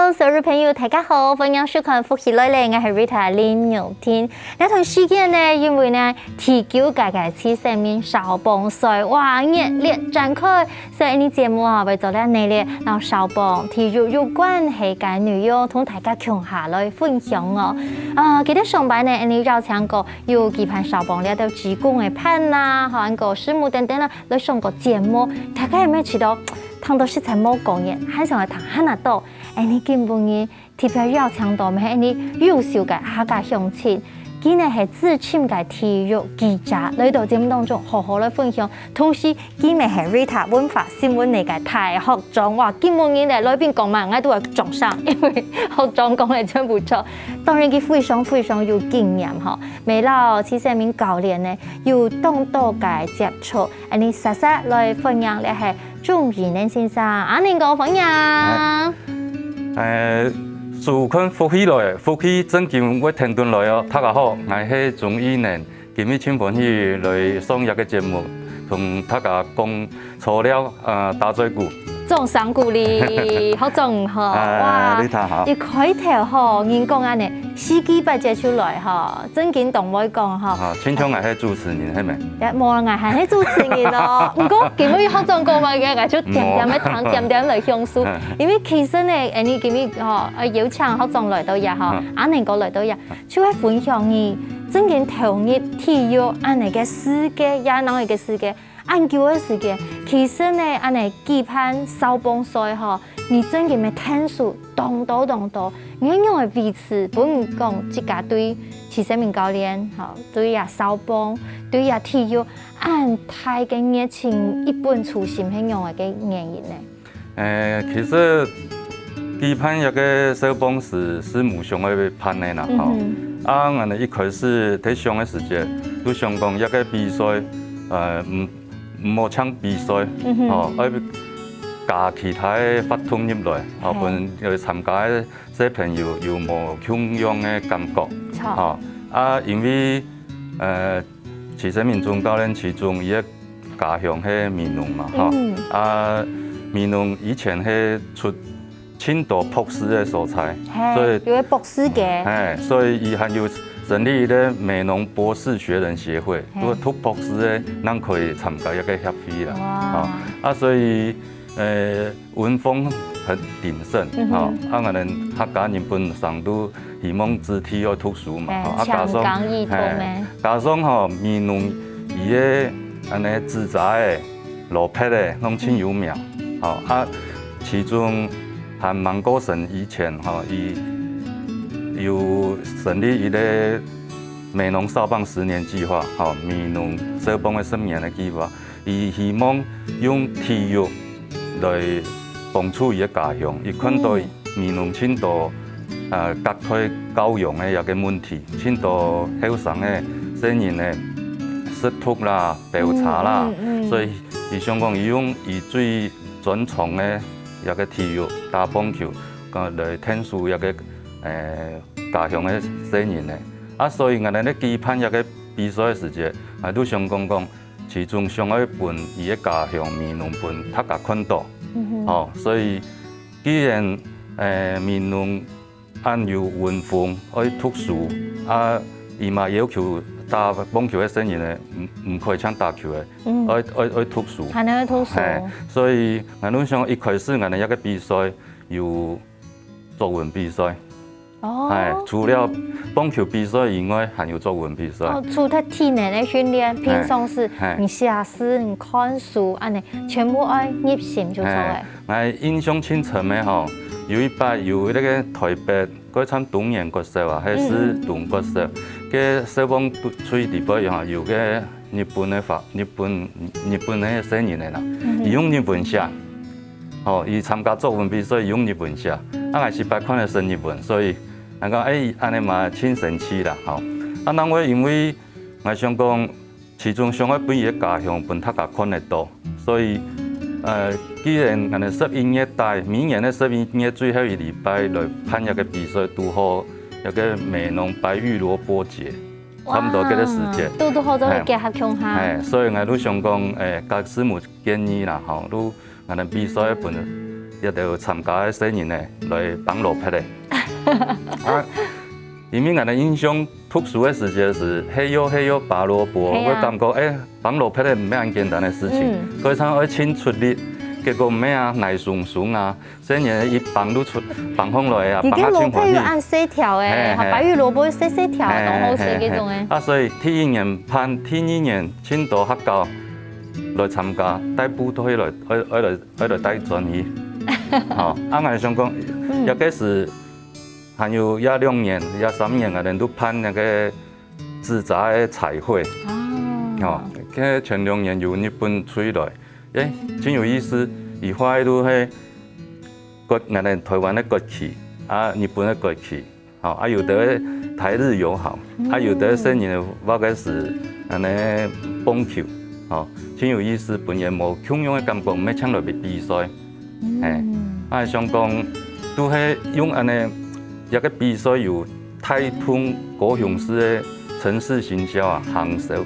Hello， 所有朋友大家好，歡迎收看福喜來嚟，我係 Rita 林玉天。呢段時間呢，因為呢第9屆次生命少棒賽，哇熱烈展開，所以呢節目啊為咗咧你咧，然後少棒體育有關係嘅內容，同大家共下來分享哦。記得上班呢，你繞牆個有幾盤少棒咧都提供嘅盤啦，還有個節目等等啦，來上個節目，大家有冇知道？聽到食材冇講嘢，很想去談下多。你根本嘅特別要強調咩？你優秀嘅客家鄉親，佢呢係自稱嘅體育記者，嚟到節目當中好好嚟分享。同時，佢呢係 Rita 文化新聞嚟嘅大學長，哇！根本嘅嚟邊講嘛，我都係獎賞，因為學長講得真不錯。當然佢非常有經驗嚇，未老次生命教練呢有當多嘅接觸，你實實來分享咧係。鍾義能先生，阿寧個朋友。受困福喜來，福喜真見我聽頓來哦，大家好，我係鍾義能，今日請歡喜來上一個節目，同大家講錯了打嘴鼓。仲上鼓勵，好重呵，哇！一開頭呵，人講安尼，司機不接出來呵，真見同我講呵。親像我係主持人係咪？冇啦，我係主持人咯。唔過今日學長講話嘅，我就點點嘅談，點點嚟享受。因為其實呢，你今日嗬，邀請學長來到呀嗬，阿寧哥來到呀，就係分享你真見投入體育安尼嘅世界，也能嘅世界。研究嘅時間，其實呢，安尼舉辦少棒賽吼，你真嘅咪聽數當多，你樣嘅維持，不如講自家對次生命教練吼，對呀少棒，對呀體育，按太嘅熱情，一本初心係樣嘅原因呢？其實舉辦一個少棒是無上嘅辦嘅啦，吼，我哋一開始喺上嘅時節，都想講一個比賽，唔好搶比賽，要加其他嘅發通入來，本去參加嘅小朋友有冇同樣嘅感覺，因為次生命總教練其中一個家鄉係美濃嘛，美濃以前係出青島博士嘅所在，所以有個博士嘅，所以伊還有成立咧美濃博士學人協會，如果讀博士咧，咱可以參加一個協會啦。所以文風很鼎盛，我哋客家人本上都希望肢體要讀書嘛，加上美濃伊個安尼紙紮嘅羅匹嘅攏真有名，其中韓芒果神以前伊有成立一個美濃少棒10年計劃，美濃少棒嘅10年嘅計劃，伊希望用體育來幫助伊個家鄉，伊看到美濃青島隔代教養嘅一個問題，青島後生嘅青年嘅失讀啦、調查啦，所以伊想講伊用伊最專長嘅一個體育打棒球，來聽數一個家鄉嘅青年咧，所以我哋咧舉辦一個比賽嘅時節，我都想講，其中上一本伊嘅家鄉美濃本，大家看到，所以既然美濃按有文風愛讀書，伊嘛要求打棒球嘅青年咧，唔可以搶打球嘅，愛讀書，係愛讀書，所以我都想一開始我哋一個比賽有作文比賽。除了棒球比賽以外，還有作文比賽。除咗體能嘅訓練，平常時你寫詩、你看書，安尼全部愛入心就做嘅。我印象深刻嘅有一擺有那個台北嗰場東岩國手啊，係是東國手，嘅少棒吹地波有個日本嘅青年嚟啦，伊用日文寫，伊參加作文比賽用日文寫，我是擺看得成日文，所以。人講安尼嘛真神奇啦，但我因為我想講，其中上一本嘅家鄉本大家看得到，所以既然我哋11月底，明年嘅11月最後一禮拜來辦一個比賽，拄好一個美濃白玉蘿蔔節，差唔多嗰個時節，都好多結合鄉下。所以我都想講，甲師母建議啦，都我哋比賽本。也得参加的新人呢来绑罗拍的。啊，因为俺的印象特殊的时间是黑油拔萝卜，我感觉绑罗拍的唔係咁簡單的事情，佢想要請出力。結果咩啊，泥鬆鬆啊，新人一綁都出綁空來啊，綁下清歡喜。要按細條誒，白玉蘿蔔細條，當好食嗰種誒。啊，所以第一年青島客家來參加，大部都來帶專業。哦，啊，我想講，一個是還有2年、3年嘅人都辦那個自雜的彩繪。哦，佢前2年由日本吹來。真有意思，伊畫到係我哋台灣的國旗，啊，日本的國旗，哦，啊有的台日友好，啊有的新人畫嘅是安尼棒球，哦，真有意思，本人冇強樣嘅感覺，咩搶落去比賽，啊想講都係用安尼一個比賽有台通高雄市嘅城市行銷啊，行銷，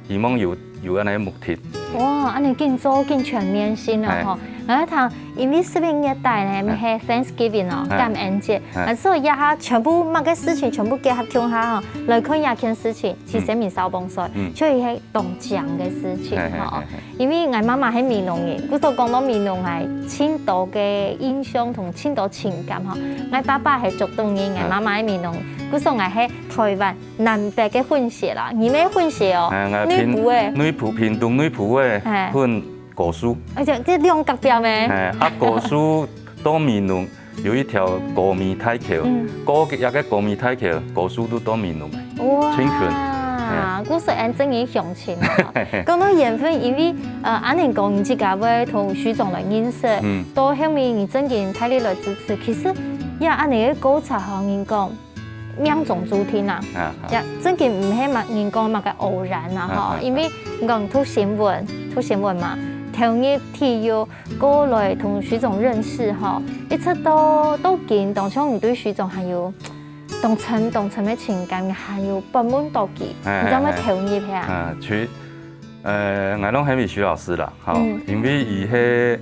希望有安尼目的。哇，安尼更做更全面性咯吼！我一趟，因為70年代呢，咪係 Thanksgiving 哦，感恩節，所以一下全部乜嘅事情全部結合聽下吼，來看一件事情，其實咪少幫水，所以係動獎嘅事情吼。因為我媽媽係閩南人，佢所講到閩南係青島嘅印象同青島情感吼。我爸爸係竹東人，我媽媽係閩南人，佢所謂係台灣南北嘅混血啦，而咩混血哦？女僕嘅，女僕屏東女僕嘅混果蔬。而且這兩個標咩？啊，果蔬到閩南有一條果米大橋，一個果米大橋，果蔬都到閩南嘅。哇！清泉。我說按真嘅鄉親啊，講到緣分，因為安尼講，你自家會同徐總來認識，到後面你真嘅睇你來支持，其實也安尼嘅觀察下，人講命中注定啊，也真嘅唔係乜人講乜嘅偶然啊，嗬，因為講讀新聞嘛。投入體育過來同徐總認識嗬，一直都見，當初你對徐總還有同層嘅情感，還有不滿妒忌，你知咩投入下？我攏係咪徐老師啦，吼，因為伊係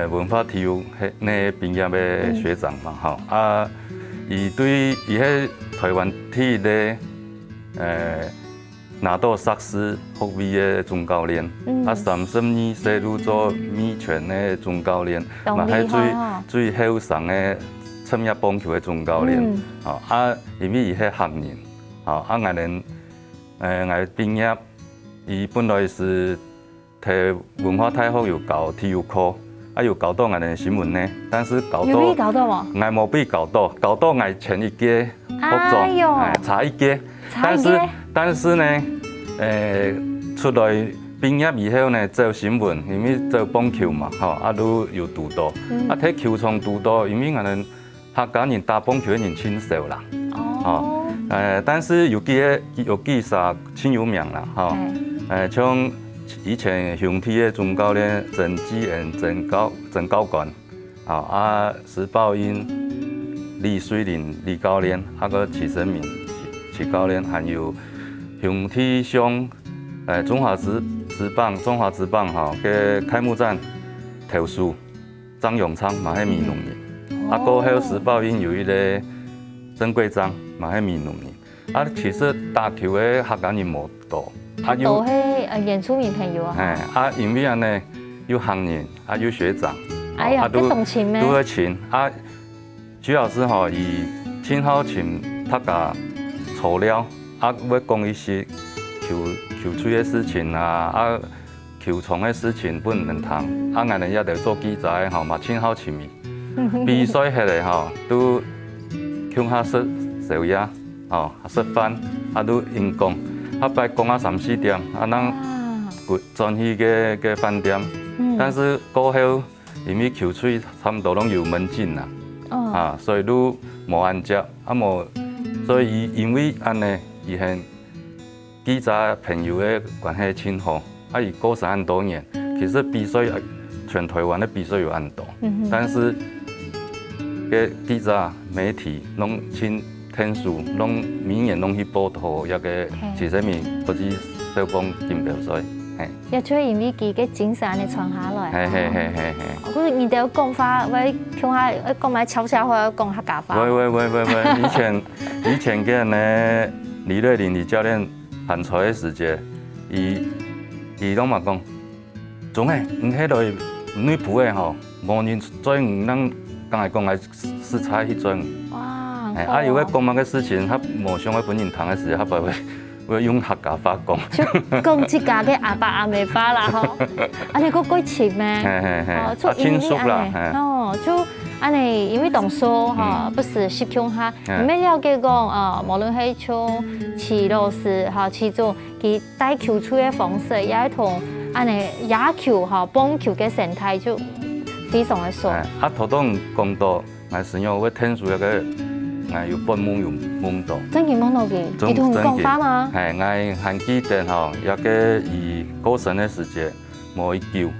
文化體育呢畢業嘅學長嘛，吼，啊，伊係台灣體育嘅拿到碩士學位嘅總教練，啊32歲入做美拳嘅總教練，嘛係最後生嘅參加棒球嘅總教練，啊，因為伊係學人，啊，我畢業，伊本來是喺文化大學有教體育課，啊有教到我哋新聞呢，但是教到我冇被教到我前一屆學長，差一屆。但是呢，出來畢業以後呢，做新聞，因為做棒球嘛，吼，啊都有讀到，啊喺球場讀到，因為我哋客家人打棒球嘅人真少啦，哦，但是有幾個真有名啦，吼，像以前雄體嘅總教練鄭基恩、鄭高官，啊石寶英、李水林、李教練，啊個齊生明。教練還有雄體鄉中華職棒哈嘅開幕戰投手張永昌嘛係閩南人，啊過後時報應有一個曾貴章嘛係閩南人，啊其實打球嘅客家人冇多，啊有係演出名朋友啊，啊因為呢有行人啊有學長，哎呀都動情咩？都會情啊，徐老師吼以親好情大家。材料啊，要講一些球吹嘅事情啊，球場嘅事情本唔談，啊，我哋一定做記者吼嘛，親好親密。比賽下嚟吼，都向下食宵夜，吼食飯，啊都陰功，啊擺講啊3-4點，啊咱轉去嘅飯店，但是過後因為球吹差唔多攏有門禁啦，啊，所以都冇安接，啊冇。所以因為安尼，以前記者朋友嘅關係真好，啊，伊過30多年，其實比賽全台灣的比賽有很多，但是嘅記者媒體攏真天數，攏每年攏去報道一個前10名國際小棒錦標賽。也就因为佢嘅精神嚟傳下來。嘿。我你哋講法，喂，講下講埋悄悄話，講客家話。喂，以前嘅呢，李瑞麟李教練喊出嘅時節，伊攏嘛講，總係唔喺度女僕嘅吼，無人做咱剛才講嘅食材迄種。哇！有個講乜嘅事情，他無想要本人談嘅時，他會用客家話講。就講自家嘅阿爸阿妹話啦，吼，你個過節咩？就親屬啦，就安尼，因為同說不是習慣下，你們了解講無論係像齊老師齊總佢帶球出嘅方式，也同安尼野球棒球嘅生態就非常的爽。頭當講到，我是用我天數一個。有半畝有畝多，真係畝多嘅，你同講法嗎？係，我還記得吼，一個伊過身嘅時節，冇一救，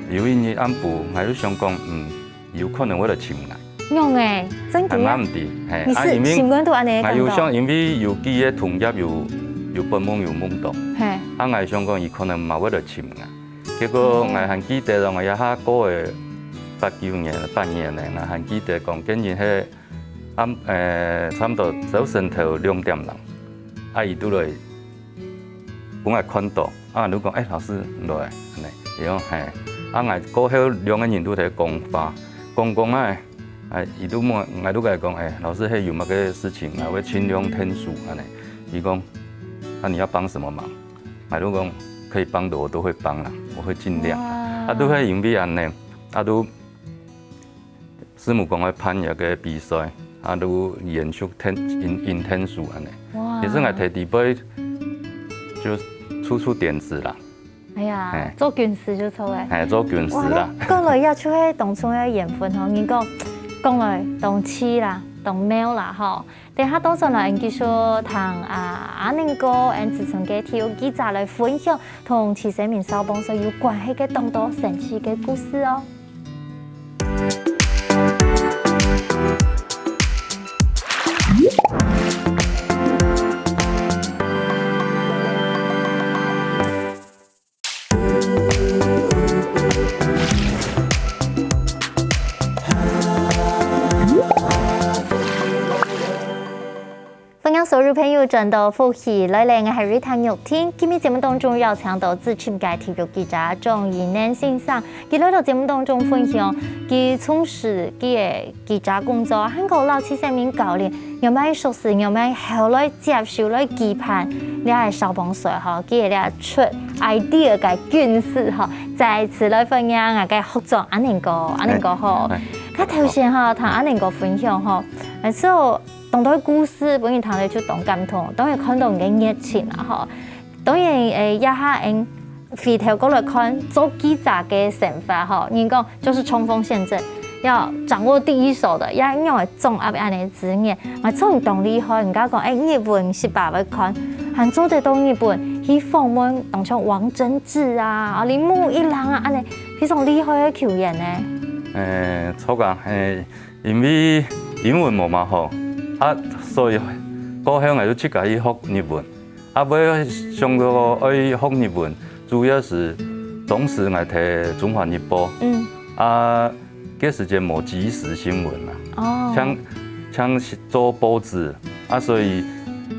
有一日暗晡，我就想講，有可能我就潛崖。用誒，真嘅。係啱啲，係。你是潛緊到安尼感覺？我有想，因為有幾個同業有半畝有畝多，係。我想講，伊可能冇我就潛崖。結果我還記得，我一下過嘅8、9年、8年咧，我還記得講，竟然係。差唔多早晨頭2點鐘，伊拄來本來看到，你講老師來，伊講係，我過後2個人都喺講話，講啊，伊都問，我都甲伊講，老師係有乜個事情，我會盡量聽書，伊講，你要幫什麼忙？我都講可以幫的我都會幫啦，我會盡量，都係因為安尼，都師母講要辦一個比賽。都延續因天數安尼，其實我提第杯就出點子啦。哎呀，做軍事就錯誒。做軍事啦。講來也出去當初嘅緣分吼，人講來當妻啦，當貓啦吼。等下到時來，人佢說同阿寧哥、自從嘅體育記者來分享同齊生命小幫手有關係嘅眾多神奇嘅故事哦。所有朋友轉到福喜來嚟，我係瑞塔玉天。今日節目當中邀請到自潛界體育記者莊宜能先生，佢來到節目當中分享佢從事佢嘅記者工作，香港老師生命教練，有咩熟事，有咩後來接受來期盼，你係小幫手嗬，佢哋出 idea 嘅軍事嗬，再次來分享我嘅合作阿寧哥嗬，佢頭先嗬同阿寧哥分享嗬，然後。當到故事，本然談嚟就動感同，當然看到人嘅熱情啦，嗬。當然一下回頭過來看做記者嘅想法，嗬。人講就是衝鋒陷陣，要掌握第一手的，要用嚟掌握安尼資源。我從動厲害，人家講日本18會看，還做得到日本去訪問，當像王貞治啊、鈴木一郎啊，安尼非常厲害嘅球員呢。錯噶，因為英文冇嘛好。所以過向我都出家去學日文，尾上個愛學日文，主要是當時我睇《中華日報》，嗰時間冇即時新聞啦，像做報紙，所以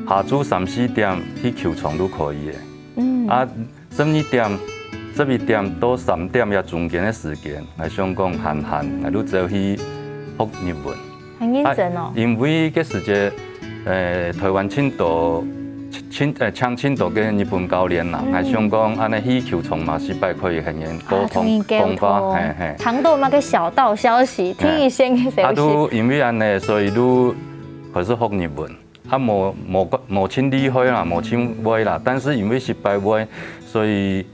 下晝3、4點去球場都可以嘅，11點到3點也中間嘅時間，我想講閒，我都走去學日文。很認真哦，因為嗰時節，台灣青島嘅日本教練啦，係想講安尼去球場嘛，失敗可以很難溝通講法，談到那個小道消息，聽一些嘅消息。都因為安尼，所以都開始學日文，冇簽厲害啦，冇簽威啦，但是因為失敗威，所以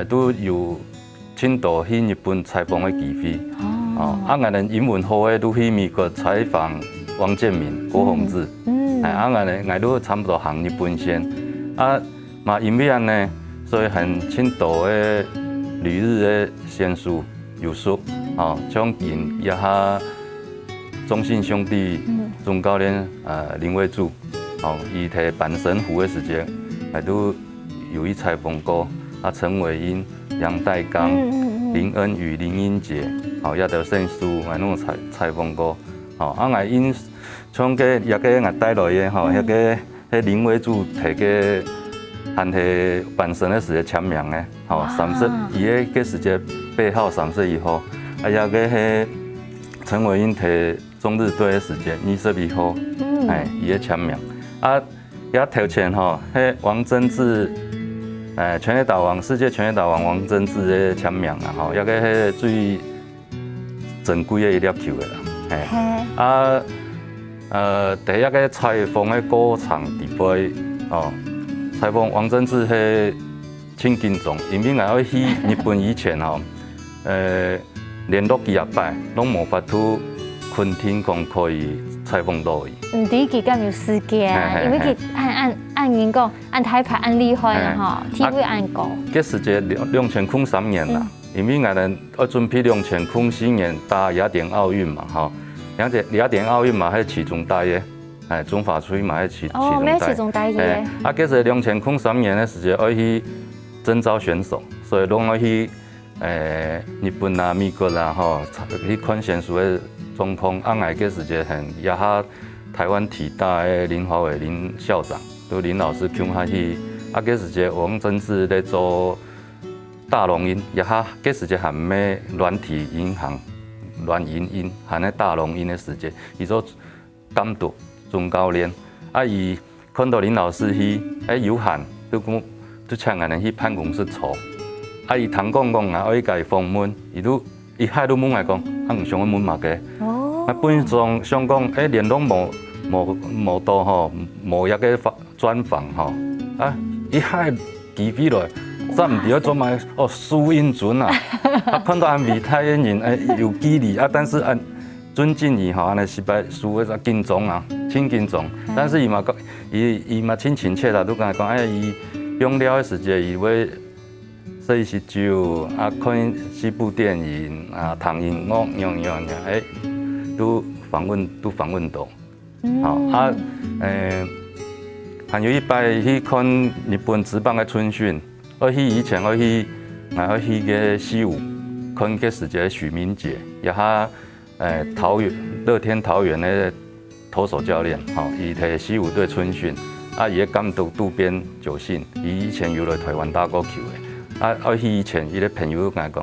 都有青島去日本採訪嘅機會。我哋英文好嘅都去美國採訪王建民、郭泓志，我都差唔多行日本線。因為安尼，所以很青島嘅旅日嘅選手有熟，像見一下中信兄弟總教練林偉柱，伊提阪神虎嘅時間，我都有去採訪過。陈伟英、杨代刚、林恩宇、林英杰，也著姓苏，我拢采访过。因像个也个我带来的迄个林伟柱摕个含迄办生的时间签名的，30伊个时间8号30号，也个迄陈伟英摕中日队的时间22号，伊个签名。也头前迄王贞治，全垒打王，世界全垒打王王贞治的签名啦，也个迄最珍贵的一粒球的啦，第一个采访的歌唱地杯，采访王贞治迄千斤重，因为我去日本以前联络几啊摆，拢无法度昆天讲可以采访到伊。第期间有时间，因为佢按人讲，按台牌按厉害啦，TV 按高。嗰時節2003年啦，因為我哋準備2004年打雅典奧運嘛，雅典奧運嘛係其中大嘅，中華區嘛係其中大。咩其中大嘅？嗰時2003年嘅時節，我去徵召選手，所以攏我去日本啊、美國啦，去看選手嘅狀況。我嗰時節很也下台灣體大嘅林華偉林校長。都林老師叫下去，嗰時節王貞治咧做大龍鷹，也下嗰時節含咩軟體銀行、軟銀鷹，含咧大龍鷹嘅時節，伊做監督總教練，伊看到林老師去，有閒都請人去辦公室坐，伊通講我伊家訪問，伊海都問我講，唔想我問嘛嘅，本上想講，連攏無到無一個專訪伊海記起來，真唔曉做埋蘇英準啊！看到美泰嘅人有記憶但是尊敬伊安尼失敗輸嘅緊張啊，真緊張。但是伊嘛真親切啦，都講伊用了嘅時間，伊會說一些酒看四部電影談音樂樣都訪問到。還有一擺去看日本職棒嘅春訓，以前我去個西武看個時節許明傑，也下樂天桃園嘅投手教練，伊睇西武隊春訓，伊個監督渡邊久信，伊以前有來台灣打過球嘅，我以前伊個朋友講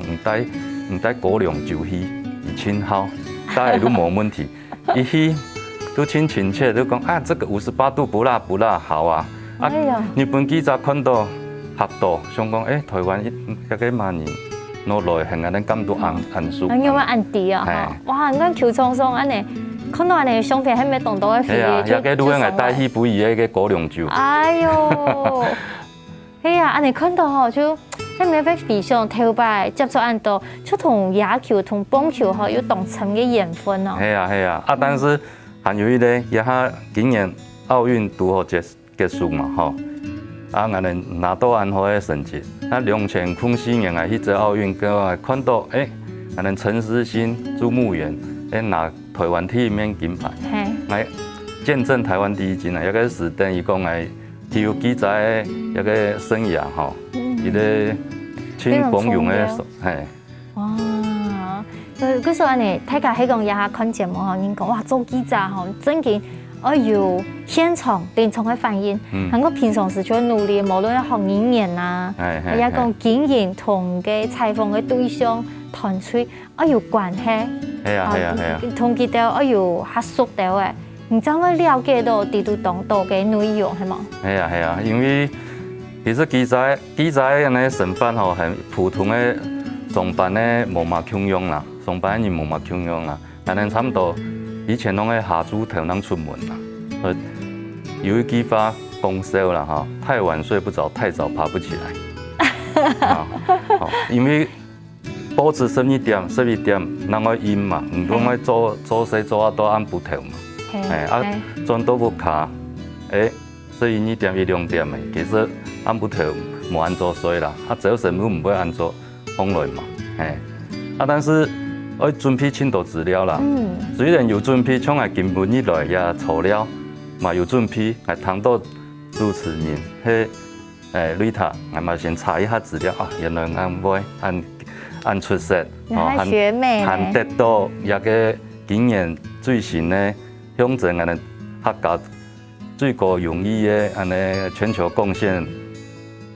唔帶高粱酒去，伊親好，大家都冇問題，伊去。都真親切，都講這個58度不辣，好啊！日本記者看到嚇到，想講台灣一個萬人落來，係安尼感到安舒。因為安迪啊，哇！你球場上安尼，看到安尼相片，係咪動到嘅 feel？ 一個都係帶起不一嘅高粱酒。哎呦，係啊，安尼看到就喺咪喺地上頭擺接觸安到，就同野球同棒球有同層嘅緣分哦。係啊，但是。還有一個，也下今年奧運如何結束嘛？我哋拿到安好嘅成績。2004年迄隻奧運，我看到我哋陳思欣、朱慕元拿台灣體育面金牌，來見證台灣第一金啊！一個是等於講體育記者嘅一個生涯伊個真光榮嘅哇！嗰時候呢，大家喺講也下看節目人講哇，做記者真嘅，要現場臨場嘅反應。我平常時就努力，無論學語言啊，也講經驗同嘅採訪嘅對象團隊，要關係。係啊，同佢哋要合熟到嘅，唔知我了解到地度當道嘅內容係嘛？係啊，因為其實記者嘅身份係普通嘅上班嘅無嘛強用啦。上班人冇乜強用啦，但係差唔多以前攏喺下豬頭能出門啦。有一句話講笑啦太晚睡不着，太早爬不起來。因為保持11點，人愛陰嘛，唔通愛做啊都按不頭嘛。轉到屋卡，12點2點嘅，其實按不頭冇按做睡啦，早晨都唔會按做風來嘛。但是我準備很多資料啦，雖然有準備，從係根本以來也材料，嘛有準備，係談到主持人，係瑞塔，俺嘛先查一下资料啊，原来按出色，学妹，还得到一个今年最新的乡镇俺的客家最高荣誉的俺的全球贡献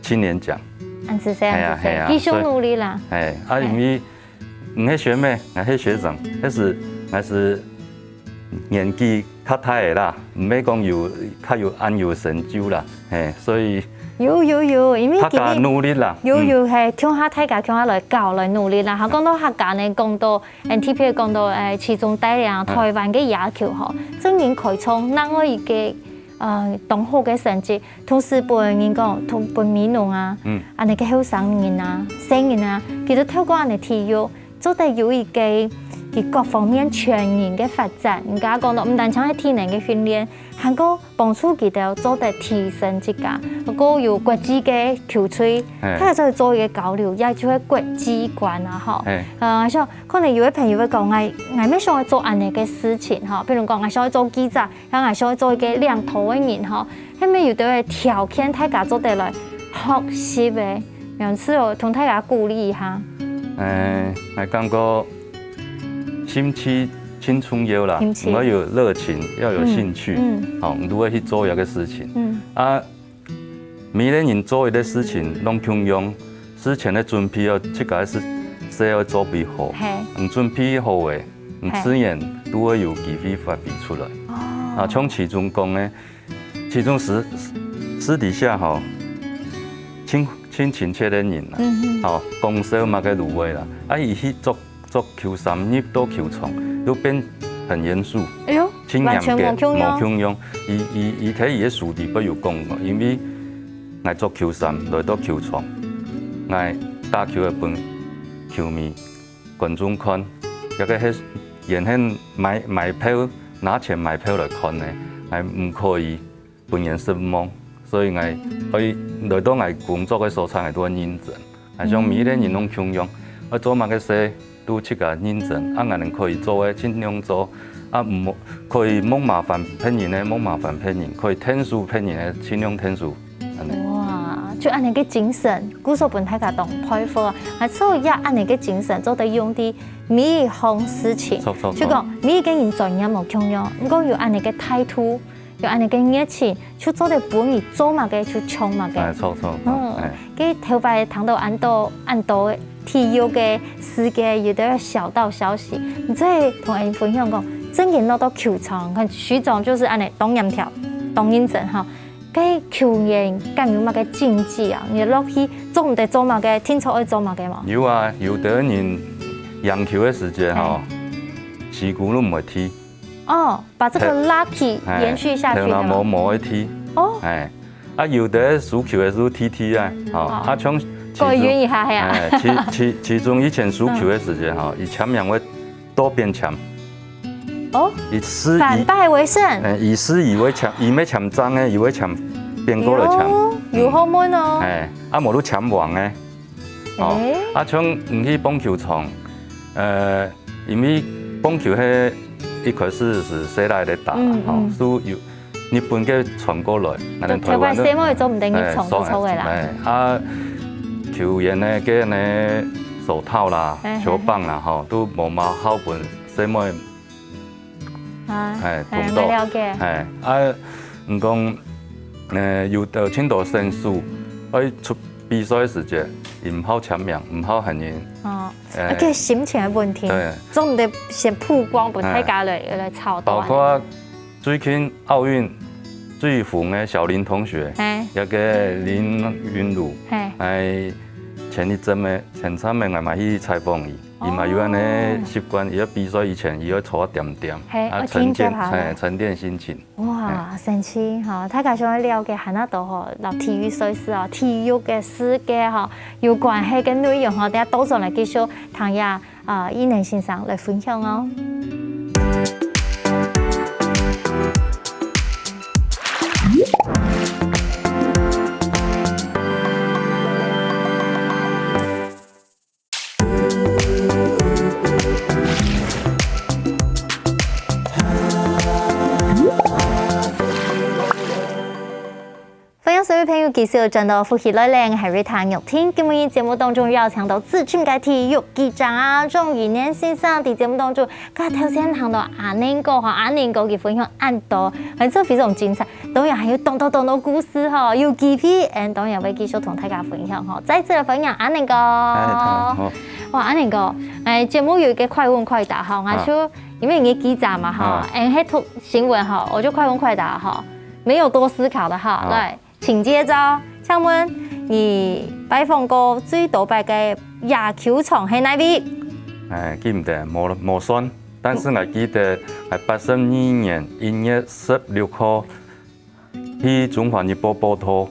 青年奖。按是这样子，继续努力啦。因为唔系学妹，我系学长，还是年纪较大的啦，唔要讲较有成就啦，所以有，因为客家努力啦，有系乡下大家乡下来教来努力啦。哈，讲到客家呢，讲到 NTP 講到其中帶領台灣嘅野球嗬，真然開創另外一個同好嘅成績，同時俾人講同俾民農啊，安尼嘅後生人啊、青年啊，其實透過安尼體育，做得有一個各方面全面嘅發展。人家講到唔單止係體能嘅訓練，還個幫助佢哋做得提升自家，個有國際嘅球隊，佢就做一個交流，也就係國際觀啊，嗬。像可能有位朋友會講，我咩想去做安尼嘅事情，嗬，譬如講我想去做記者，然後我想去做一個領導嘅人，嗬，係咪有啲條件大家做得來學習嘅？樣子哦，同大家鼓勵一下。我感覺心氣青春要啦，要有熱情，要有興趣，如何去做一個事情。每個人做一個事情，攏強用事前的準備要這個是要做備好，唔準備好嘅，唔自然都會有機會發揮出來。像其中講呢，其中私底下吼，親切的人啦，講笑嘛個蘆葦啦，伊去做球衫入到球場，都變很嚴肅，親嚴嘅，冇強用。伊睇伊嘅書裡不有講過，因為我做球衫來到球場，我打球嘅本球迷觀眾看，一個係原先買票拿錢買票來看呢，我唔可以本人失望，所以我來到我工作嘅所在，我都會認真，係像每個人攏強用，我做乜嘅事。都這個認真，我哋可以做嘅盡量做，唔可以冇麻煩騙人嘅冇麻煩騙人，可以聽書騙人嘅盡量聽書。哇！就按你嘅精神，古時本大家當佩服啊！所以也按你嘅精神做得用啲每一項事情，就講每一個人做嘢冇強樣，唔講要按你嘅態度，要按你嘅熱情，就做得本意做嘛嘅就衝嘛嘅。錯。佢頭擺談到按到體育嘅世界有啲小道消息，你再同人分享講，真嘅攞到球場，看徐總就是按你當然跳、當認真哈。嗰球員敢有乜嘅禁忌啊？你落去做唔得做乜嘅，聽錯愛做乜嘅嘛？有啊，有的人贏球嘅時間吼，旗鼓都唔會踢。把這個 lucky 延續下去。冇去踢。有的輸球嘅時候踢啊，像。過遠一下係啊！其中以前輸球嘅時間吼，以搶贏會多邊搶。反敗為勝。以失以為搶，以咩搶爭嘅，以為搶邊個來搶？有好悶哦。冇都搶王嘅。像唔去棒球場，因為棒球係一開始是誰來的打，所以日本嘅傳過來，台灣都。台灣做唔定日從都錯嘅啦。球員呢，嘅呢手套啦、球棒啦，吼都冇嘛好本什麼，同到，唔講，有到青島申訴，出比賽時間，唔好搶名，唔好行人。而且心情嘅問題，總唔得先曝光，俾大家來炒。包括最近奧運最紅嘅小林同學，一個林雲儒，前3日我嘛去採訪伊嘛有安尼習慣，伊比賽以前伊要坐點點，沉澱心情。哇，神奇哈！大家想了解下那度吼，嗱體育賽事啊，體育嘅世界哈，有關係嘅內容哈，大家多上嚟繼續聽下伊能先生來分享哦。繼續進到呼吸內咧，係 Rita 玉天。今日節目當中邀請到資訊嘅體育記者鍾宇年先生，喺節目當中，佢頭先談到阿年哥嘅分享很多，係真非常精彩。當然還有多多故事哈，有機會，當然會繼續同大家分享哈。再次分享阿年哥，哇，阿年哥，節目有一個快問快答哈，我就因為你記者嘛哈，喺讀新聞哈，我就快問快答哈。沒有多思考的哈，來，請接着。請問你拜訪過最多嘅野球場喺哪邊？記唔得，冇算，但是我記得係82年1月16號去中華日報報道，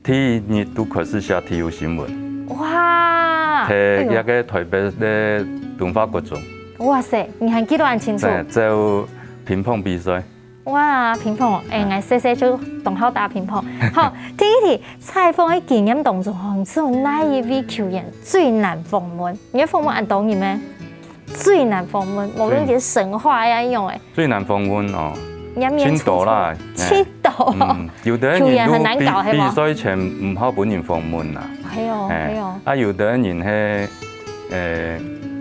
第一日都開始寫體育新聞。哇！睇一個台北嘅動畫國中。哇塞，你還記得很清楚。就乒乓比賽。哇，乒乓，我細細就同學打乒乓。好，第一題，採訪嘅經驗當中，你知道哪一位球員最難訪問？你嘅訪問按當然咩？最難訪問，無論係神話呀樣嘅。最難訪問哦，青島啦，青島。有的人比賽前唔好本人訪問啦。係哦，係哦。啊，有的人係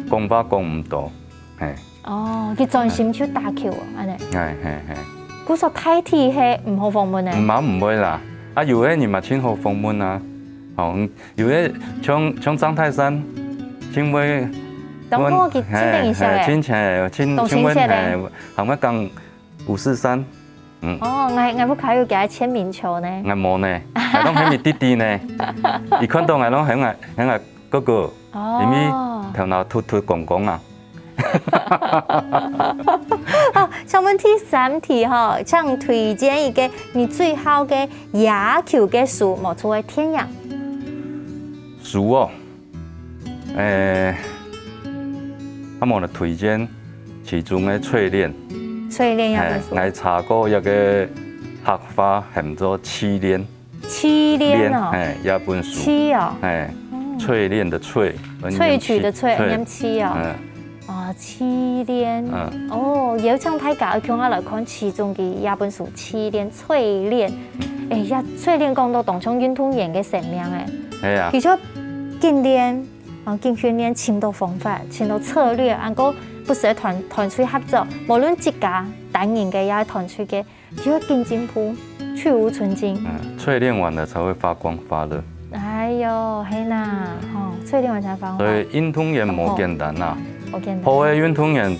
講法講唔到，係。哦，佢專心去打球啊，安尼。係。佢說太體係唔好訪問嘅。唔會啦，啊有啲人嘛真好訪問啊，哦有啲像張泰山，因為當我佢簽訂一下嘅。簽係後尾講543，哦，我不可以給他簽名球呢。我冇呢，我攏喺咪滴滴呢，一看到我攏喺嗰個，因為頭腦突講講啊。好，請問第三題哈，請推薦一個你最好嘅野球嘅書，冇錯嘅天陽。書哦，我冇嚟推薦其中嘅淬煉。淬煉一本書。我查過一個客話叫做淬煉。淬煉哦。一本書。淬哦。淬煉的淬。萃取的萃，念淬哦。啊，淬煉，哦，有請大家叫我來看其中嘅一本書《淬煉淬煉》。淬煉講到當場運動員嘅生命誒，係啊，其實訓練，訓練簽到方法，簽到策略，個不是團隊合作，無論一家單人嘅也係團隊嘅，就要更進步，去蕪存菁。淬煉完了才會發光發熱。哎呦，係呐，淬煉完才發光。所以運動員冇簡單呐。好嘅運動員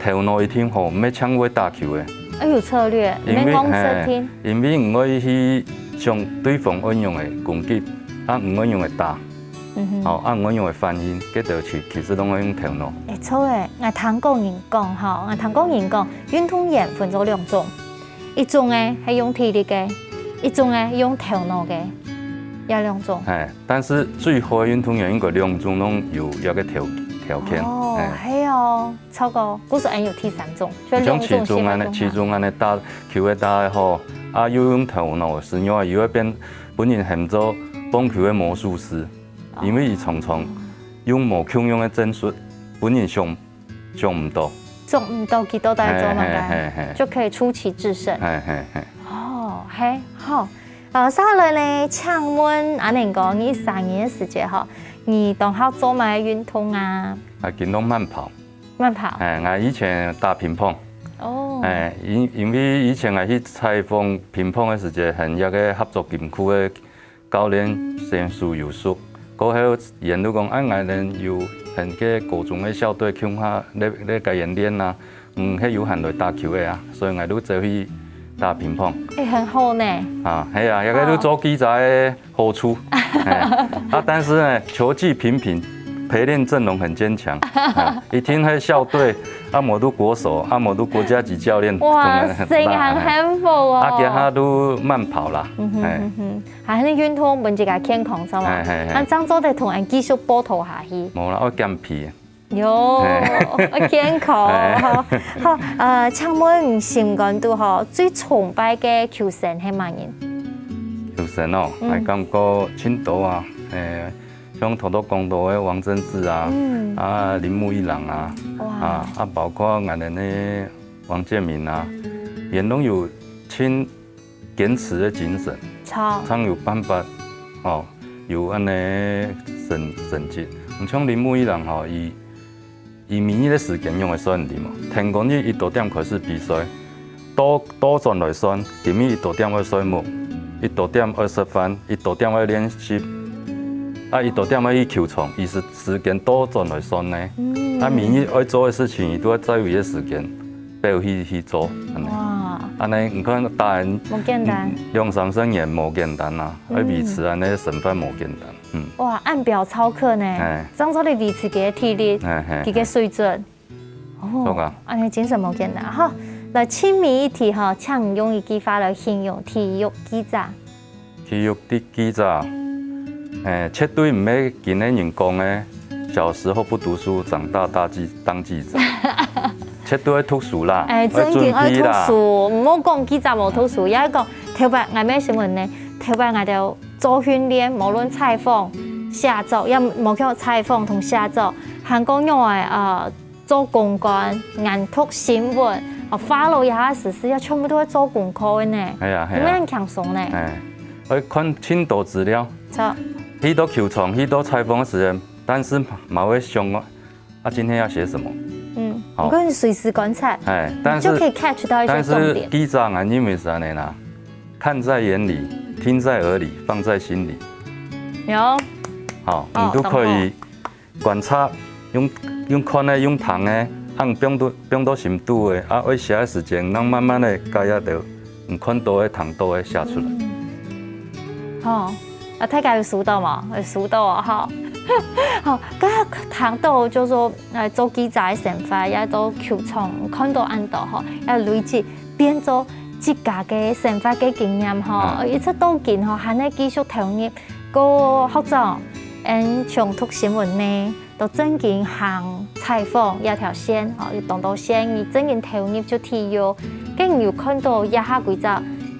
頭腦一定好，唔係搶位打球嘅。有策略，唔係講設定。因為唔可以去向對方運用嘅攻擊，唔可以用嚟打，唔可以用嚟反應，嗰度其實都可以用頭腦。錯嘅，我聽過人講嚇，我聽過人講，運動員分咗兩種，一種咧係用體力嘅，一種咧用頭腦嘅，有兩種。但是最好嘅運動員應該兩種都有一個條件。哦，係哦，超過嗰時有第三種，像其中安尼打球嘅打得好，又用頭腦，是因為有一邊本人係做棒球嘅魔術師，因為佢常常用無強用嘅戰術，本人想唔到，幾多大做嘛嘅，就可以出奇制勝。哦，係好。接下來呢，請問阿年哥，你3年嘅時間哈？你當下做咩運動啊？見到慢跑。慢跑。我以前打乒乓。哦。因為以前我去採訪乒乓嘅時間，係一個合作禁區嘅教練先蘇有叔，過後人都講，我哋有係個高中嘅校隊，向下咧教演練啊，係有閒來打球嘅啊，所以我都走去打乒乓。很好呢。係啊，一個都做記者嘅好處。但是呢，球技平平，陪練陣容很堅強。一聽係校隊，冇都國手，冇都國家級教練。哇，成很幸福哦。其他都慢跑啦。係你運動本自己健康，知嘛？張做得同人繼續波頭下去。冇啦，我減皮。喲，健康。好，請問心肝度最崇拜嘅球星係乜人？球星哦，係感覺青島啊，像頭都講到嘅王貞治啊，鈴木一朗啊，包括我哋嘅王建民啊，也都有堅持嘅精神。才有办法哦，有安尼成绩。唔像林木一人吼，伊明日的时间用来算题嘛，天公日伊多点开始比赛，多转来算，今日伊多点要算目，伊多点20分，伊多点要练习，伊多点要去球场，伊是时间多转来算呢。明日要做的事情，伊都要在为的时间，要去做。哇！安尼，唔看当然无简单。用3生也无简单啊，要维持安尼身份无简单。哇，按表操课呢，张做你维持个体力，个水准。哦，安尼真是无简单。好，来亲民一题哈，请用一句话来形容体育记者。体育的记者，绝对唔要今年人讲的，小时候不读书，长大当记者。绝对要读书啦，真正要读书，唔好讲记者无读书，也讲头摆我咩新闻呢？头摆我就做训练，无论采访、写作，也无叫采访同写作，韩国用的做公关、研读新闻、follow 一下时事，也全部都要做功课的呢。系啊，有咩人轻松呢？要看很多资料，许多球场、许多采访的时间，但是嘛会想我，今天要写什么？我可以随时观察，就可以 catch 到一些重点。但是记者啊，因为是安尼啦，看在眼里，听在耳里，放在心里。有。好，你都可以观察，用看的、用谈的，按变到深度的，要写的时间，让慢慢的加入到，看多的、谈多的写出来。好，大家有数到嘛？有数到啊，哈。好，今日談到就說做記者嘅成法，也做球場看到按到吼，也累積變做自家嘅成法嘅經驗吼，一出到見吼，係呢繼續投入個學習，長途新聞呢，都真正行採訪一條線，要動到線，而真正投入咗體育，更要看到一下幾隻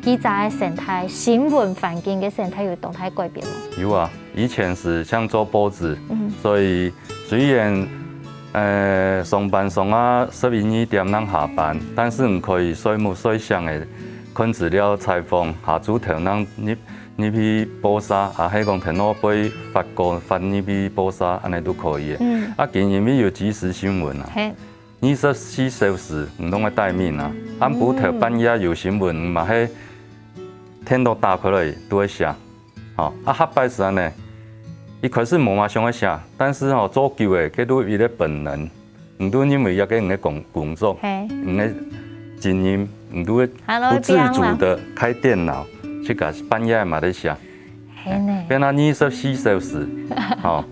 記者嘅生態、新聞環境嘅生態有動態改變咯。有啊。以前是像做報紙，所以雖然上班上啊11、12點咱下班，但是唔可以睡夢睡醒的看資料採訪，下主頭咱入去報xã，喺講電腦背發入去報xã，安尼都可以嘅。今日有即時新聞啊，24小時唔通去待命啊，按補頭半夜有新聞，嘛喺天都打開來都會寫。下擺時呢，一開始冇嘛想去寫，但是做久的，佢都有啲本能，唔都因為要跟人哋工作，唔嘅經驗，唔都會不自主的開電腦去甲半夜嘛在寫，變到24小時，我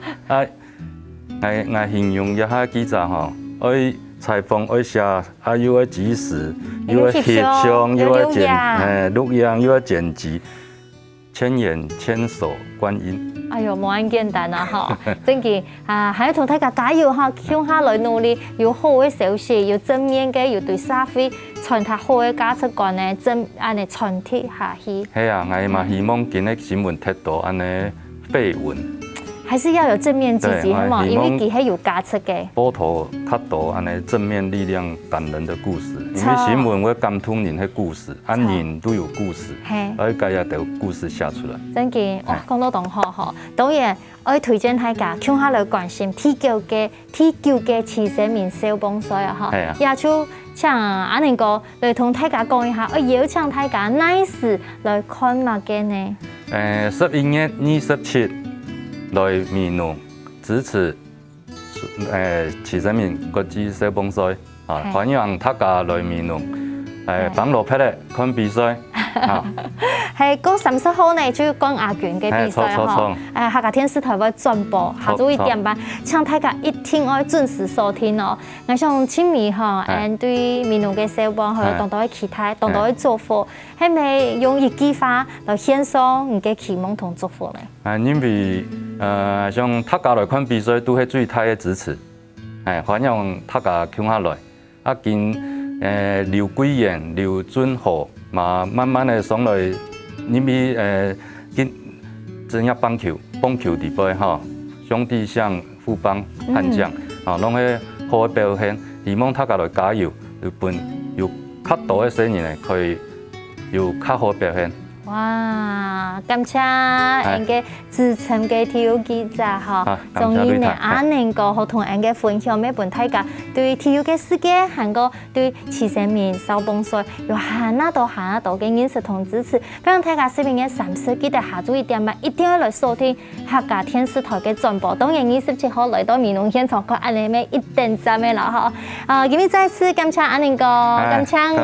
形容一下記者愛採訪愛寫，又要即時，又要翕相，又要錄影，又要剪輯。千眼千手觀音，哎呦，冇咁簡單啊！哈，真嘅還要同大家加油哈，向下來努力，有好嘅消息，有正面嘅，有對社會傳達好嘅價值觀呢，安尼傳遞下去。係啊，我嘛希望今日新聞睇到安尼緋聞，還是要有正面積極，係嘛？因為佢係有價值嘅。報道較多安尼正面力量感人的故事，因為新聞會感動人嘅故事，人都有故事，而家要有故事寫出來。真嘅，哇，講到咁好嗬，當然我推薦大家向下來關心T9嘅慈善面小幫手啊嗬，也就請阿寧哥來同大家講一下，我邀請大家哪時來看嘛嘅呢？11月27。來面農支持慈善面國際小幫賽歡迎大家來面農綁羅匹咧看比賽。係嗰30號呢，就講亞軍嘅比賽嗬。客家電視台會轉播，下晝1點半，請大家一定要準時收聽哦。我想親密嗬，對面農嘅小幫佢當到嘅期待，當到嘅祝福，係咪用一句話來獻上你嘅期望同祝福呢？因為像大家來看比賽都係最大嘅支持，歡迎大家向下來。劉貴賢、劉俊豪嘛，慢慢的上來，因為專業棒球地位哈，兄弟象、富邦、悍將，攏係好嘅表現。希望大家來加油，有較多嘅聲音可以有較好嘅表現。哇，感謝應該資深嘅體育記者哈，終於呢能夠和同人嘅分享，每本大家對體育嘅世界，還個對慈善面、少泵水有下那多嘅認識同支持。不用大家視頻嘅30記得下注一點嘛，一定要來收聽客家電視台嘅轉播。當然27號來到美濃現場看，安尼咩一定讚咩啦哈！今日再次感謝安寧哥，感謝，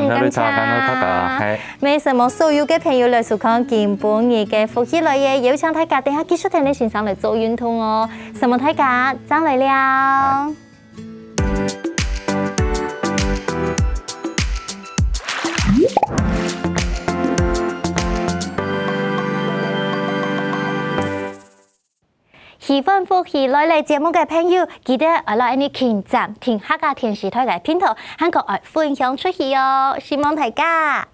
沒什麼所有嘅朋友來。看見本日嘅福喜來嘢，有請大家等下繼續聽你線上嚟做運動哦。什麼大家爭嚟了？喜歡福喜來嚟節目嘅朋友，記得來你點讚聽客家電視台嘅頻道，還可愛分享出去哦。希望大家。